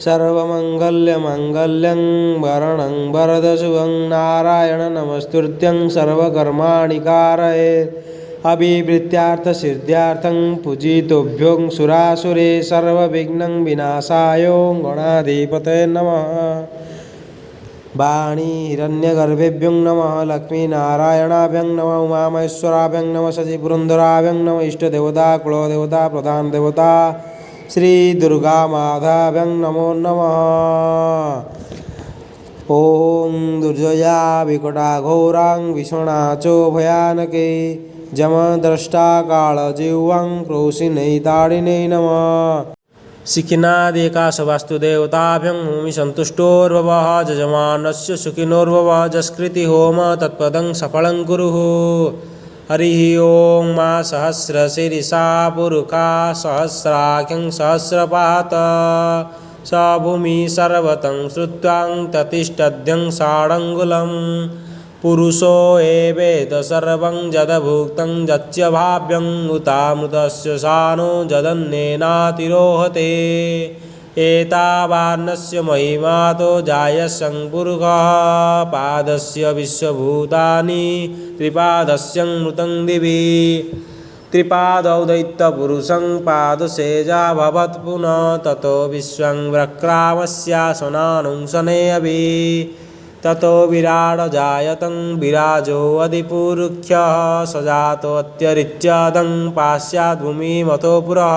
सर्वमङ्गल्यमङ्गल्यं वरणं वरदशुभं नारायण नमस्तुत्यं सर्वकर्माणि कारयेत् अभिवृद्ध्यार्थसिद्ध्यार्थं पूजितोभ्यो सुरासुरे सर्वविघ्नं विनाशाय गणाधिपतये नमः। वाणी हिरण्यगर्भेभ्यं नमः। लक्ष्मीनारायणाभ्यं नमः। उमामहेश्वराभ्यं नमः। शशिपुरन्दराभ्यं नमः। इष्टदेवता कुलदेवता प्रधानदेवता श्री दुर्गा माताभ्यं नमो नमः। ॐ दुर्जया विकटा घोरां विषणा च भयानके जमद्रष्टा कालजिह्वां क्रोशिनै ताडिनै नमः। शिखिनादेकाशवास्तुदेवताभ्यं भूमि सन्तुष्टोर्भवः जजमानस्य सुखिनोर्भवः जस्कृति होम तत्पदं सफलं कुरुः। हरिः ॐ मा सहस्रशीर्षा पुरुषा सहस्राख्यं सहस्रपात् स भूमि सर्वतं श्रुत्वां ततिष्ठद्यं षाडङ्गुलं पुरुषो एवेद सर्वं जदभुक्तं यच्च भाव्यं उतामृतस्य सानो जदन्नेनातिरोहते एतावान्नस्य महिमातो जायसं पुरुषः पादस्य विश्वभूतानि त्रिपादस्यमृतं दिवि त्रिपादौ दैत्यपुरुषं पादसेजा भवत् पुनः ततो विश्वं वक्रामस्यासनानुं शने अभि ततो विराड जायतं विराजोऽधिपुरुख्यः स जातोऽत्यरिच्यदं पास्याद्भूमिमतो पुरः